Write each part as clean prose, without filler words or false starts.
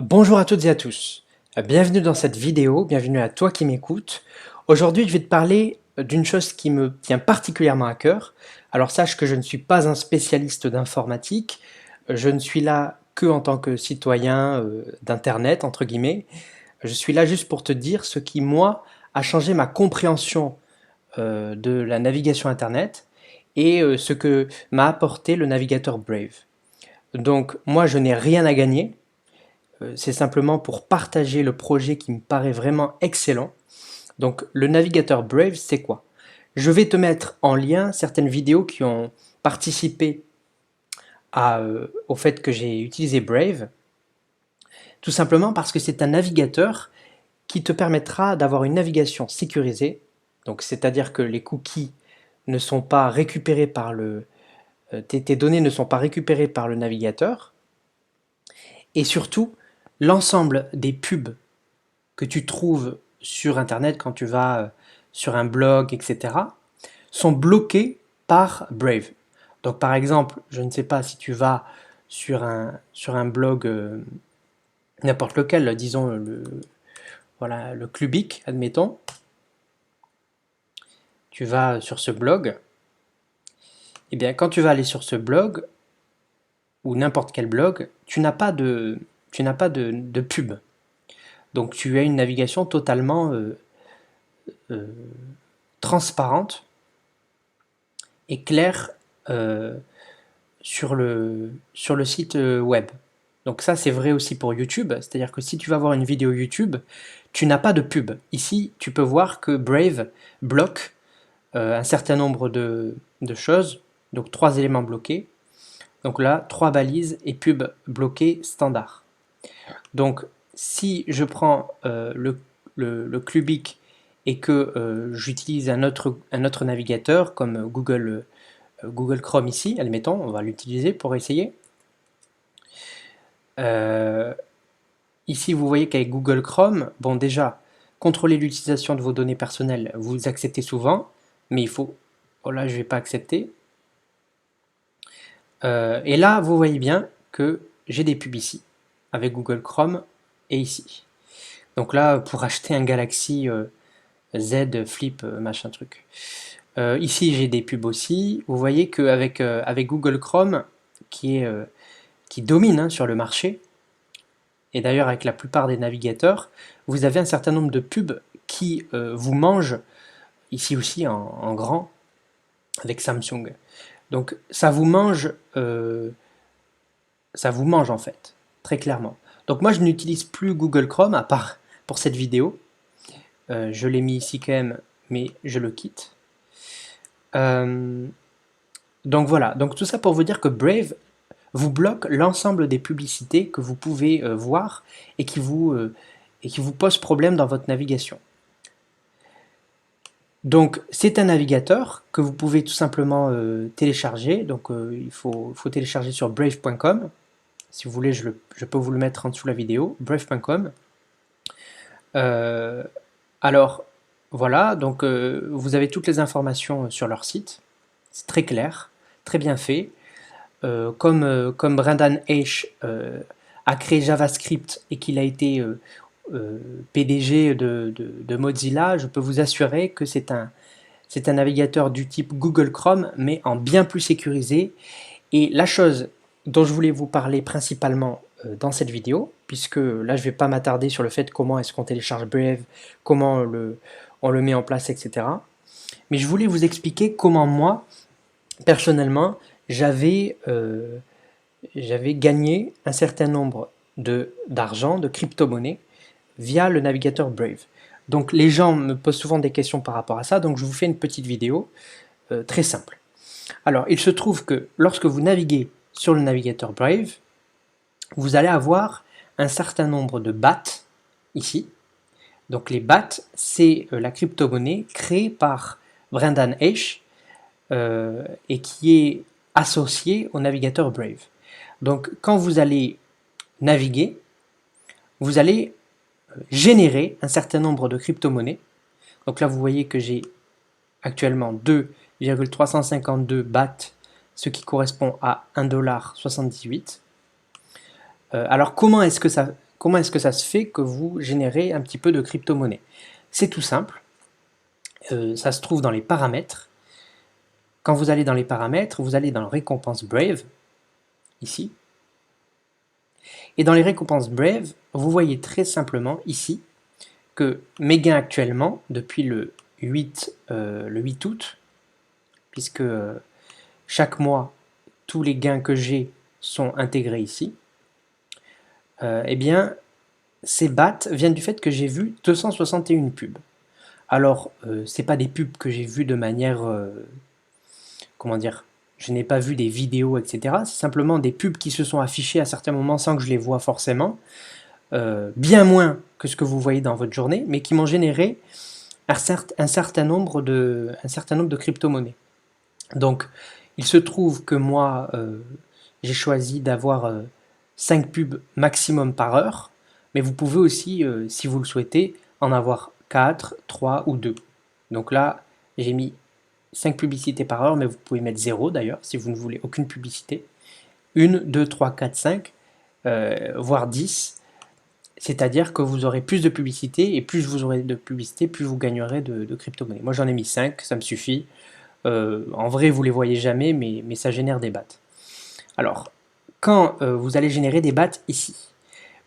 Bonjour à toutes et à tous. Bienvenue dans cette vidéo, bienvenue à toi qui m'écoutes. Aujourd'hui, je vais te parler d'une chose qui me tient particulièrement à cœur. Alors sache que je ne suis pas un spécialiste d'informatique, je ne suis là que en tant que citoyen d'internet entre guillemets. Je suis là juste pour te dire ce qui moi a changé ma compréhension de la navigation internet et ce que m'a apporté le navigateur Brave. Donc moi je n'ai rien à gagner, c'est simplement pour partager le projet qui me paraît vraiment excellent. Donc le navigateur Brave, c'est quoi? Je vais te mettre en lien certaines vidéos qui ont participé au fait que j'ai utilisé Brave, tout simplement parce que c'est un navigateur qui te permettra d'avoir une navigation sécurisée, donc c'est-à-dire que les cookies ne sont pas récupérés par tes données ne sont pas récupérées par le navigateur, et surtout l'ensemble des pubs que tu trouves sur Internet quand tu vas sur un blog, etc., sont bloqués par Brave. Donc par exemple, je ne sais pas si tu vas sur un blog n'importe lequel, disons voilà, le Clubic, admettons, tu vas sur ce blog, et bien quand tu vas aller sur ce blog, ou n'importe quel blog, tu n'as pas de pub. Donc tu as une navigation totalement euh, transparente et claire sur le site web. Donc ça c'est vrai aussi pour YouTube, c'est-à-dire que si tu vas voir une vidéo YouTube, tu n'as pas de pub. Ici tu peux voir que Brave bloque un certain nombre de choses, donc 3 éléments bloqués. Donc là, 3 balises et pub bloquées standard. Donc si je prends le Clubic et que j'utilise un autre navigateur comme Google Chrome ici, admettons, on va l'utiliser pour essayer. Euh, Ici, vous voyez qu'avec Google Chrome, bon déjà, contrôler l'utilisation de vos données personnelles, vous acceptez souvent, mais il faut... Oh là, je ne vais pas accepter. Et là, vous voyez bien que j'ai des pubs ici, avec Google Chrome et ici. Donc là, pour acheter un Galaxy Z Flip, machin truc. Ici, j'ai des pubs aussi. Vous voyez qu'avec avec Google Chrome, qui domine hein, sur le marché, et d'ailleurs avec la plupart des navigateurs, vous avez un certain nombre de pubs qui vous mangent, ici aussi en grand, avec Samsung. Donc ça vous mange en fait, très clairement. Donc moi je n'utilise plus Google Chrome à part pour cette vidéo. Je l'ai mis ici quand même, mais je le quitte. Euh, donc voilà, donc tout ça pour vous dire que Brave vous bloque l'ensemble des publicités que vous pouvez voir et qui vous posent problème dans votre navigation. Donc c'est un navigateur que vous pouvez tout simplement télécharger. Donc faut télécharger sur brave.com. Si vous voulez, je peux vous le mettre en dessous de la vidéo, brave.com. Euh, alors voilà, donc vous avez toutes les informations sur leur site. C'est très clair, très bien fait. Comme Brendan Eich a créé JavaScript et qu'il a été PDG de Mozilla, je peux vous assurer que c'est un navigateur du type Google Chrome, mais en bien plus sécurisé. Et la chose dont je voulais vous parler principalement dans cette vidéo, puisque là je ne vais pas m'attarder sur le fait comment est-ce qu'on télécharge Brave, comment on le met en place, etc. Mais je voulais vous expliquer comment moi, personnellement, j'avais gagné un certain nombre d'argent, de crypto-monnaies, via le navigateur Brave. Donc les gens me posent souvent des questions par rapport à ça, donc je vous fais une petite vidéo très simple. Alors il se trouve que lorsque vous naviguez sur le navigateur Brave, vous allez avoir un certain nombre de BAT ici. Donc les BAT, c'est la crypto-monnaie créée par Brendan Eich et qui est associée au navigateur Brave. Donc quand vous allez naviguer, vous allez générer un certain nombre de crypto-monnaies. Donc là, vous voyez que j'ai actuellement 2,352 BAT, ce qui correspond à 1,78 $. Alors comment est-ce que ça se fait que vous générez un petit peu de crypto-monnaie? C'est tout simple, ça se trouve dans les paramètres. Quand vous allez dans les paramètres, vous allez dans récompense Brave, ici. Et dans les récompenses Brave, vous voyez très simplement ici que mes gains actuellement, depuis le 8 août, puisque chaque mois, tous les gains que j'ai sont intégrés ici, eh bien, ces BAT viennent du fait que j'ai vu 261 pubs. Alors, c'est pas des pubs que j'ai vues de manière, comment dire, je n'ai pas vu des vidéos, etc. C'est simplement des pubs qui se sont affichées à certains moments sans que je les vois forcément, bien moins que ce que vous voyez dans votre journée, mais qui m'ont généré un certain nombre de crypto-monnaies. Donc, il se trouve que moi, j'ai choisi d'avoir 5 pubs maximum par heure, mais vous pouvez aussi, si vous le souhaitez, en avoir 4, 3 ou 2. Donc là, j'ai mis 5 publicités par heure, mais vous pouvez mettre 0 d'ailleurs, si vous ne voulez aucune publicité. 1, 2, 3, 4, 5, voire 10. C'est-à-dire que vous aurez plus de publicité, et plus vous aurez de publicité, plus vous gagnerez de crypto-monnaie. Moi j'en ai mis 5, ça me suffit. En vrai, vous les voyez jamais, mais ça génère des BAT. Alors, quand vous allez générer des BAT ici,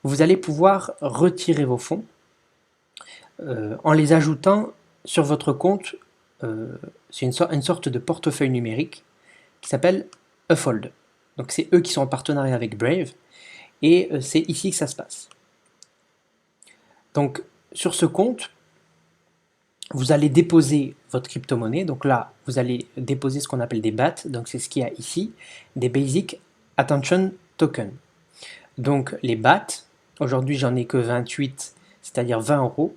vous allez pouvoir retirer vos fonds en les ajoutant sur votre compte. C'est une sorte de portefeuille numérique qui s'appelle Uphold. Donc c'est eux qui sont en partenariat avec Brave, et c'est ici que ça se passe. Donc sur ce compte, vous allez déposer votre crypto-monnaie. Donc là, vous allez déposer ce qu'on appelle des BAT. Donc c'est ce qu'il y a ici, des Basic Attention Token. Donc les BAT, aujourd'hui j'en ai que 28, c'est-à-dire 20 €,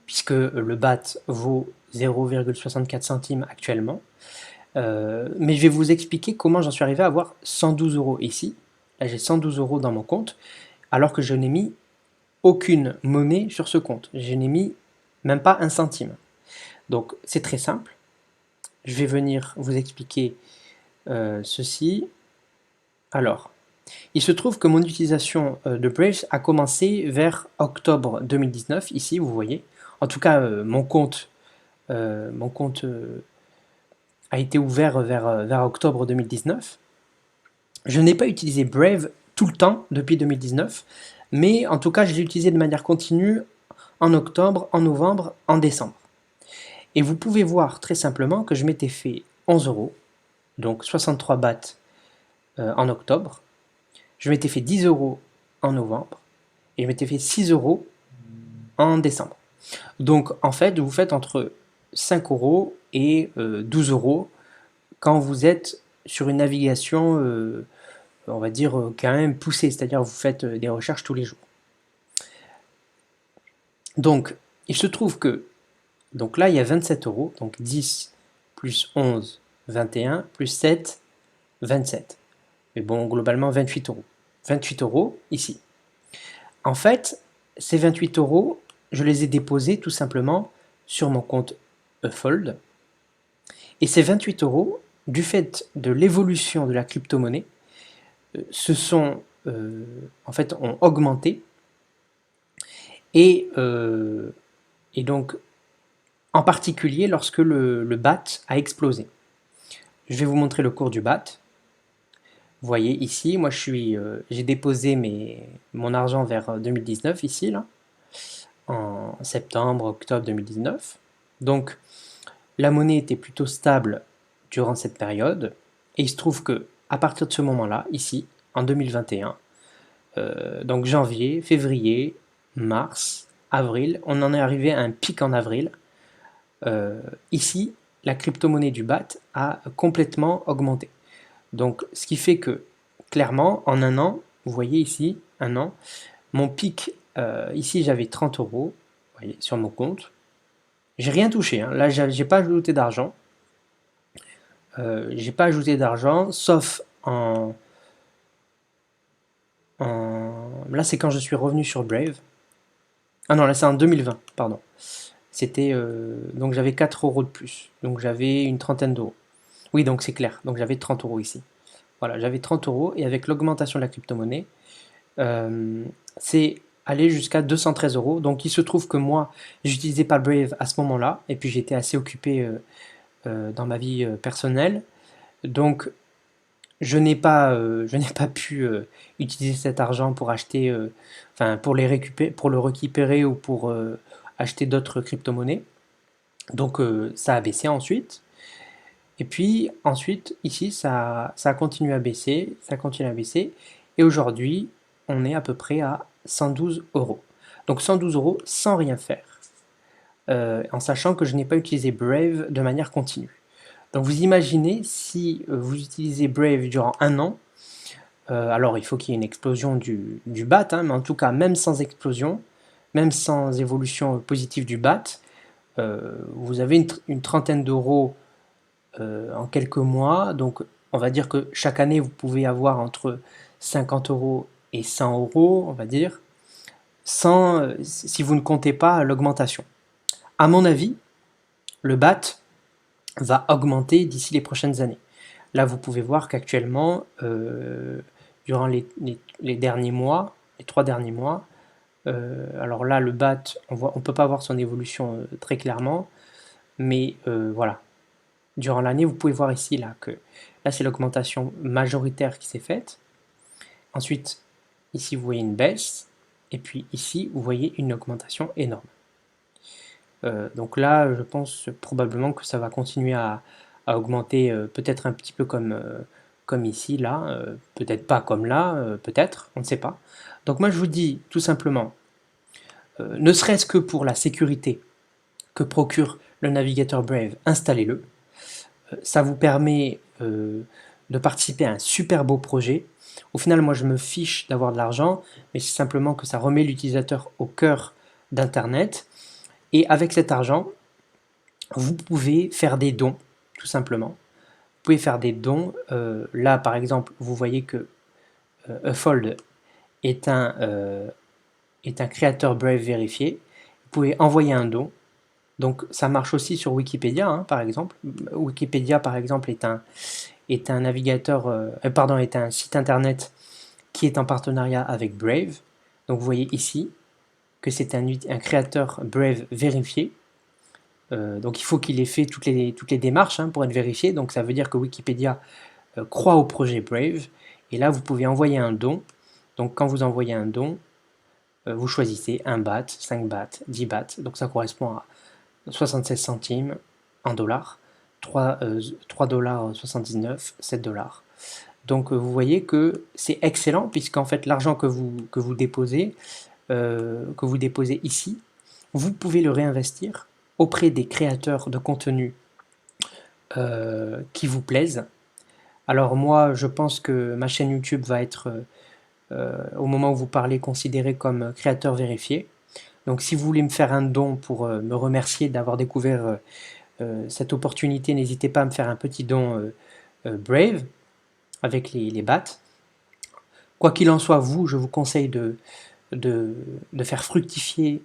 puisque le BAT vaut 0,64 centimes actuellement. Mais je vais vous expliquer comment j'en suis arrivé à avoir 112 € ici. Là j'ai 112 € dans mon compte, alors que je n'ai mis aucune monnaie sur ce compte. Je n'ai mis même pas un centime. Donc c'est très simple. Je vais venir vous expliquer ceci. Alors, il se trouve que mon utilisation de Brave a commencé vers octobre 2019, ici vous voyez. En tout cas, mon compte a été ouvert vers octobre 2019. Je n'ai pas utilisé Brave tout le temps depuis 2019, mais en tout cas, je l'ai utilisé de manière continue en octobre, en novembre, en décembre. Et vous pouvez voir très simplement que je m'étais fait 11 €, donc 63 bahts en octobre. Je m'étais fait 10 € en novembre et je m'étais fait 6 € en décembre. Donc en fait, vous faites entre 5 € et 12 € quand vous êtes sur une navigation, on va dire, quand même poussée, c'est-à-dire vous faites des recherches tous les jours. Donc il se trouve que donc là il y a 27 €, donc 10 plus 11, 21, plus 7, 27. Mais bon, globalement 28 €. 28 € ici. En fait, ces 28 €, je les ai déposés tout simplement sur mon compte Uphold. Et ces 28 €, du fait de l'évolution de la crypto-monnaie, en fait, ont augmenté. Et donc, en particulier lorsque le BAT a explosé. Je vais vous montrer le cours du BAT. Vous voyez ici, moi j'ai déposé mon argent vers 2019 ici, là, en septembre, octobre 2019. Donc la monnaie était plutôt stable durant cette période, et il se trouve que à partir de ce moment-là, ici, en 2021, donc janvier, février, mars, avril, on en est arrivé à un pic en avril. Ici, la crypto-monnaie du BAT a complètement augmenté. Donc, ce qui fait que, clairement, en un an, vous voyez ici, un an, mon pic, ici j'avais 30 €, vous voyez, sur mon compte. J'ai rien touché, hein. Là j'ai pas ajouté d'argent. J'ai pas ajouté d'argent, sauf Là c'est quand je suis revenu sur Brave. Ah non, là c'est en 2020, pardon. C'était donc j'avais 4 € de plus, donc j'avais une trentaine d'euros. Oui, donc c'est clair, donc j'avais 30 € ici. Voilà, j'avais 30 € et avec l'augmentation de la crypto-monnaie, euh, c'est aller jusqu'à 213 euros. Donc il se trouve que moi, j'utilisais pas Brave à ce moment-là, et puis j'étais assez occupé dans ma vie personnelle. Donc je n'ai pas pu utiliser cet argent pour acheter, enfin pour le récupérer ou pour acheter d'autres crypto-monnaies. Donc ça a baissé ensuite. Et puis ensuite, ici, ça a continué à baisser, ça continue à baisser. Et aujourd'hui, on est à peu près à 112 euros. Donc 112 euros sans rien faire, en sachant que je n'ai pas utilisé Brave de manière continue. Donc vous imaginez si vous utilisez Brave durant un an, alors il faut qu'il y ait une explosion du BAT, hein, mais en tout cas, même sans explosion, même sans évolution positive du BAT, vous avez une trentaine d'euros en quelques mois. Donc on va dire que chaque année, vous pouvez avoir entre 50 euros et 100 euros, on va dire, sans, si vous ne comptez pas l'augmentation. À mon avis, le BAT va augmenter d'ici les prochaines années. Là, vous pouvez voir qu'actuellement, durant les derniers mois, les 3 derniers mois, alors là, le BAT, on ne peut pas voir son évolution très clairement, mais voilà. Durant l'année, vous pouvez voir ici là, que là, c'est l'augmentation majoritaire qui s'est faite. Ensuite, ici, vous voyez une baisse. Et puis ici, vous voyez une augmentation énorme. Donc là, je pense probablement que ça va continuer à augmenter, peut-être un petit peu comme ici, là, peut-être pas comme là, peut-être, on ne sait pas. Donc moi, je vous dis tout simplement, ne serait-ce que pour la sécurité que procure le navigateur Brave, installez-le. Ça vous permet de participer à un super beau projet. Au final, moi, je me fiche d'avoir de l'argent, mais c'est simplement que ça remet l'utilisateur au cœur d'Internet. Et avec cet argent, vous pouvez faire des dons, tout simplement. Vous pouvez faire des dons. Là, par exemple, vous voyez que Ufold est est un créateur Brave vérifié. Vous pouvez envoyer un don. Donc, ça marche aussi sur Wikipédia, hein, par exemple. Wikipédia, par exemple, est un navigateur, pardon, est un site internet qui est en partenariat avec Brave. Donc, vous voyez ici que c'est un créateur Brave vérifié. Donc il faut qu'il ait fait toutes les démarches, hein, pour être vérifié. Donc ça veut dire que Wikipédia croit au projet Brave. Et là, vous pouvez envoyer un don. Donc quand vous envoyez un don, vous choisissez 1 baht, 5 bahts, 10 bahts. Donc ça correspond à 76 centimes en dollars, 3 dollars 79, 7 dollars. Donc vous voyez que c'est excellent puisqu'en fait l'argent que vous déposez ici, vous pouvez le réinvestir auprès des créateurs de contenu qui vous plaisent. Alors moi, je pense que ma chaîne YouTube va être, au moment où vous parlez, considérée comme créateur vérifié. Donc si vous voulez me faire un don pour me remercier d'avoir découvert cette opportunité, n'hésitez pas à me faire un petit don Brave avec les bahts. Quoi qu'il en soit, vous, je vous conseille de faire fructifier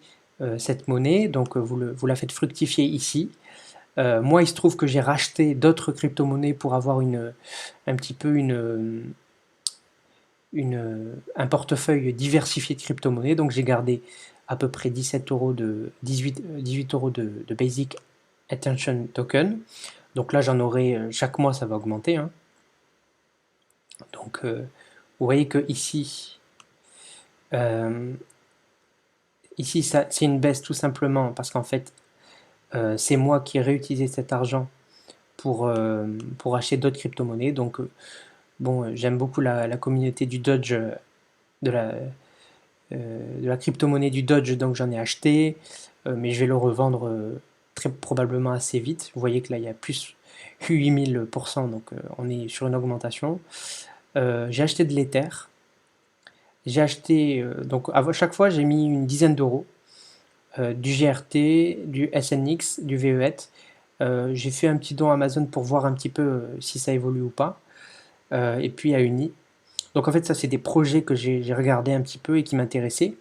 cette monnaie. Donc vous la faites fructifier ici. Moi, il se trouve que j'ai racheté d'autres crypto-monnaies pour avoir un petit peu un portefeuille diversifié de crypto-monnaies. Donc j'ai gardé à peu près 17 euros 18 euros de Basic Attention Token. Donc là, j'en aurai, chaque mois, ça va augmenter, hein. Donc vous voyez que euh, ici c'est une baisse tout simplement parce qu'en fait, c'est moi qui ai réutilisé cet argent pour acheter d'autres crypto-monnaies. Donc, bon, j'aime beaucoup la communauté du Dodge, de la, de la crypto-monnaie du Dodge, donc j'en ai acheté, mais je vais le revendre très probablement assez vite. Vous voyez que là, il y a plus 8000%, donc on est sur une augmentation. J'ai acheté de l'Ether. J'ai acheté, donc à chaque fois, j'ai mis une dizaine d'euros. Du GRT, du SNX, du VET. J'ai fait un petit don à Amazon pour voir un petit peu si ça évolue ou pas. Et puis à Uni. Donc en fait, ça, c'est des projets que j'ai regardé un petit peu et qui m'intéressaient.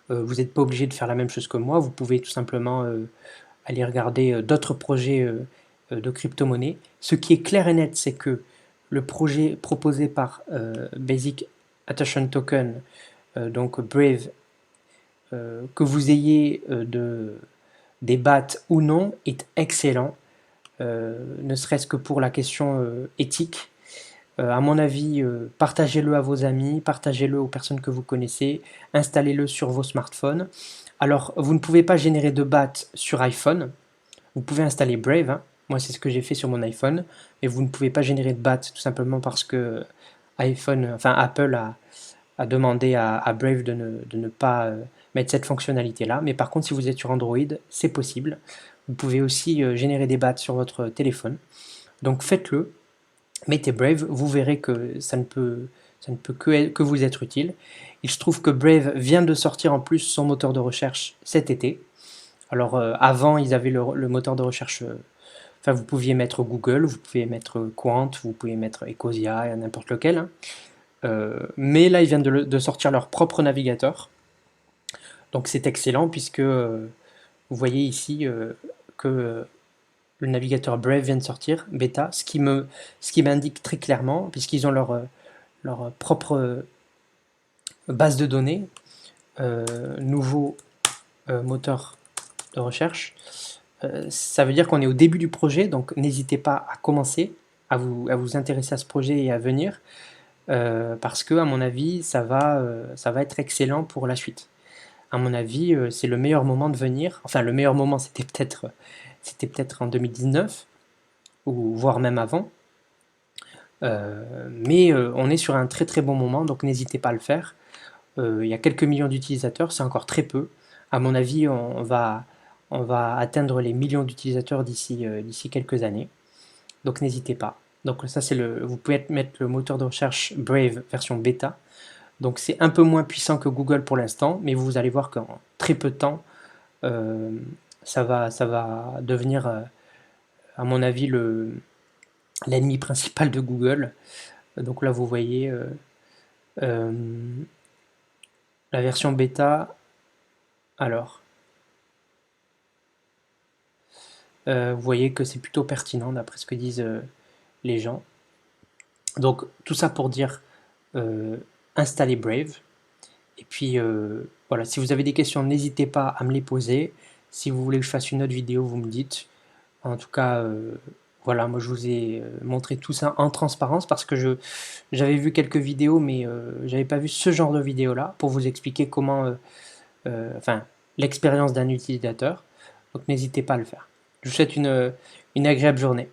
Vous n'êtes pas obligé de faire la même chose que moi. Vous pouvez tout simplement aller regarder d'autres projets de crypto-monnaie. Ce qui est clair et net, c'est que le projet proposé par Basic Attention Token, donc Brave, que vous ayez des BAT ou non, est excellent, ne serait-ce que pour la question éthique. À mon avis, partagez-le à vos amis, partagez-le aux personnes que vous connaissez, installez-le sur vos smartphones. Alors, vous ne pouvez pas générer de BAT sur iPhone, vous pouvez installer Brave, hein. Moi c'est ce que j'ai fait sur mon iPhone, mais vous ne pouvez pas générer de BAT tout simplement parce que Apple a demandé à Brave de ne pas mettre cette fonctionnalité-là. Mais par contre, si vous êtes sur Android, c'est possible. Vous pouvez aussi générer des BAT sur votre téléphone. Donc faites-le, mettez Brave, vous verrez que ça ne peut que vous être utile. Il se trouve que Brave vient de sortir en plus son moteur de recherche cet été. Alors avant, ils avaient le moteur de recherche, enfin vous pouviez mettre Google, vous pouvez mettre Quant, vous pouvez mettre Ecosia, n'importe lequel, hein. Mais là, ils viennent de sortir leur propre navigateur. Donc c'est excellent puisque vous voyez ici que le navigateur Brave vient de sortir, bêta, ce qui m'indique très clairement, puisqu'ils ont leur propre base de données, nouveau moteur de recherche. Ça veut dire qu'on est au début du projet, donc n'hésitez pas à commencer, à vous intéresser à ce projet et à venir, parce que à mon avis, ça va être excellent pour la suite. À mon avis, c'est le meilleur moment de venir. Enfin, le meilleur moment, c'était peut-être en 2019, ou voire même avant. Mais on est sur un très très bon moment, donc n'hésitez pas à le faire. Il y a quelques millions d'utilisateurs, c'est encore très peu. À mon avis, on va atteindre les millions d'utilisateurs d'ici quelques années. Donc n'hésitez pas. Donc ça, vous pouvez mettre le moteur de recherche Brave version bêta. Donc c'est un peu moins puissant que Google pour l'instant, mais vous allez voir qu'en très peu de temps, euh, ça va devenir, à mon avis, l'ennemi principal de Google. Donc là, vous voyez euh, la version bêta. Alors, vous voyez que c'est plutôt pertinent d'après ce que disent les gens. Donc tout ça pour dire installez Brave. Et puis voilà, si vous avez des questions, n'hésitez pas à me les poser. Si vous voulez que je fasse une autre vidéo, vous me dites. En tout cas, voilà, moi je vous ai montré tout ça en transparence parce que j'avais vu quelques vidéos, mais j'avais pas vu ce genre de vidéo là pour vous expliquer comment, enfin, l'expérience d'un utilisateur. Donc n'hésitez pas à le faire. Je vous souhaite une agréable journée.